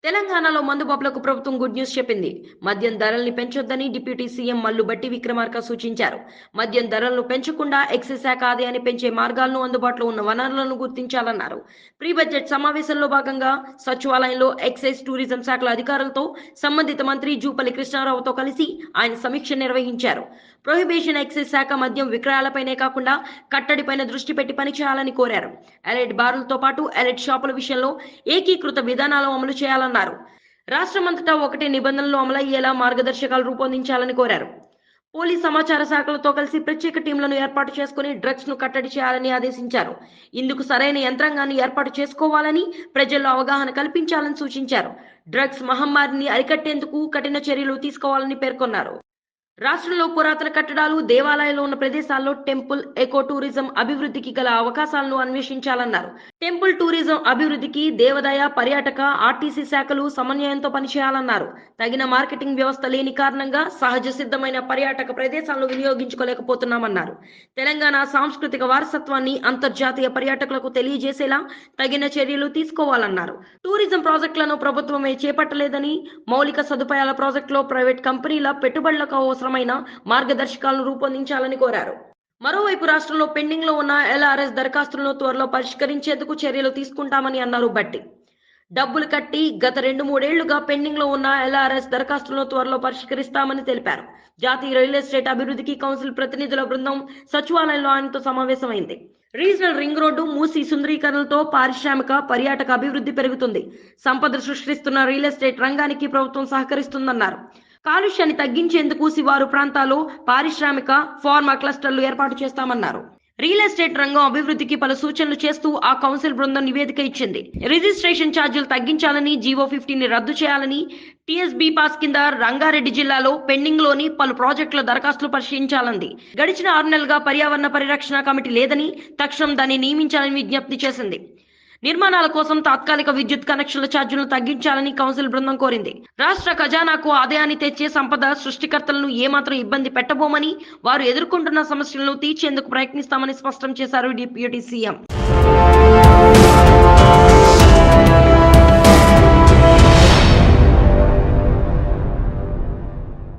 తెలంగాణలో మందుబాబులకు ప్రభుత్వం good news చెప్పింది. మద్యం ధరల్ని పెంచొద్దని డిప్యూటీ సీఎం మల్లు బట్టి విక్రమార్క సూచించారు. మద్యం ధరలను పెంచకుండా ఎక్సైజ్ శాఖ ఆదాయాన్ని పెంచే మార్గాలను, అందుబాటులో ఉన్న వనరులను గుర్తించాలన్నారు. ప్రీ బడ్జెట్ సమావేశంలో భాగంగా సచివాలయంలో ఎక్సైజ్, టూరిజం శాఖల అధికారులతో సంబంధిత మంత్రి జూపల్లి కృష్ణారావుతో కలిసి ఆయన సమీక్ష నిర్వహించారు. ప్రొహిబిషన్ ఎక్సైజ్ శాఖ మద్యం విక్రయాలపైనే కాకుండా కట్టడిపైన దృష్టి పెట్టి పనిచేయాలని కోరారు. ఎలైట్ బార్లతో పాటు ఎలైట్ షాపుల విషయంలో ఏకీకృత విధానాలు అమలు చేయాలన్నారు. రాష్ట్రమంతటా ఒకటే నిబంధనలు అమలయ్యేలా మార్గదర్శకాలు రూపొందించాలని కోరారు. పోలీస్ సమాచార శాఖలతో కలిసి ప్రత్యేక టీంలను ఏర్పాటు చేసుకుని డ్రగ్స్ ను కట్టడి చేయాలని ఆదేశించారు. ఇందుకు సరైన యంత్రాంగాన్ని ఏర్పాటు చేసుకోవాలని, ప్రజల్లో అవగాహన కల్పించాలని సూచించారు. డ్రగ్స్ మహమ్మారిని అరికట్టేందుకు కఠిన చర్యలు తీసుకోవాలని పేర్కొన్నారు. రాష్ట్రంలో పురాతన కట్టడాలు, దేవాలయాలు ఉన్న ప్రదేశాల్లో టెంపుల్, ఎకో టూరిజం అభివృద్ధికి గల అవకాశాలను అన్వేషించాలన్నారు. టెంపుల్ టూరిజం అభివృద్ధికి దేవాదాయ, పర్యాటక, ఆర్టీసీ శాఖలు సమన్వయంతో పనిచేయాలన్నారు. తగిన మార్కెటింగ్ వ్యవస్థ లేని కారణంగా సహజ సిద్ధమైన పర్యాటక ప్రదేశాలను వినియోగించుకోలేకపోతున్నామన్నారు. తెలంగాణ సాంస్కృతిక వారసత్వాన్ని అంతర్జాతీయ పర్యాటకులకు తెలియజేసేలా తగిన చర్యలు తీసుకోవాలన్నారు. టూరిజం ప్రాజెక్టులను ప్రభుత్వమే చేపట్టలేదని, మౌలిక సదుపాయాల ప్రాజెక్టులో ప్రైవేట్ కంపెనీల పెట్టుబడులకు అవసరమైన మార్గదర్శకాలను రూపొందించాలని కోరారు. మరోవైపు రాష్ట్రంలో పెండింగ్ లో ఉన్న ఎల్ఆర్ఎస్ దరఖాస్తులను త్వరలో పరిష్కరించేందుకు చర్యలు తీసుకుంటామని అన్నారు బట్టి. డబ్బులు కట్టి గత 2-3 ఏళ్లుగా పెండింగ్ లో ఉన్న ఎల్ఆర్ఎస్ దరఖాస్తులను త్వరలో పరిష్కరిస్తామని తెలిపారు. జాతీయ రియల్ ఎస్టేట్ అభివృద్ధికి కౌన్సిల్ ప్రతినిధుల బృందం సచివాలయంలో ఆయనతో సమావేశమైంది. రీజనల్ రింగ్ రోడ్డు, మూసీ సుందరీకరణలతో పారిశ్రామిక, పర్యాటక అభివృద్ధి పెరుగుతుంది. సంపద సృష్టిస్తున్న రియల్ ఎస్టేట్ రంగానికి ప్రభుత్వం సహకరిస్తుందన్నారు. కాలుష్యాన్ని తగ్గించేందుకు శివారు ప్రాంతాల్లో పారిశ్రామిక, ఫార్మా క్లస్టర్లు ఏర్పాటు చేస్తామన్నారు. రియల్ ఎస్టేట్ రంగం అభివృద్ధికి పలు సూచనలు చేస్తూ ఆ కౌన్సిల్ బృందం నివేదిక ఇచ్చింది. రిజిస్ట్రేషన్ ఛార్జీలు తగ్గించాలని, జీవో 50ని రద్దు చేయాలని, టీఎస్బీ పాస్ కింద రంగారెడ్డి జిల్లాలో పెండింగ్ లోని పలు ప్రాజెక్టుల దరఖాస్తులు పరిశీలించాలంది. గడిచిన 6 నెలలుగా పర్యావరణ పరిరక్షణ కమిటీ లేదని, తక్షణం దాన్ని నియమించాలని విజ్ఞప్తి చేసింది. నిర్మాణాల కోసం తాత్కాలిక విద్యుత్ కనెక్షన్ల ఛార్జీలను తగ్గించాలని కౌన్సిల్ బృందం కోరింది. రాష్ట్ర ఖజానాకు ఆదాయాన్ని తెచ్చే సంపద సృష్టికర్తలను ఏమాత్రం ఇబ్బంది పెట్టబోమని, వారు ఎదుర్కొంటున్న సమస్యలను తీర్చేందుకు ప్రయత్నిస్తామని స్పష్టం చేశారు డిప్యూటీ సీఎం.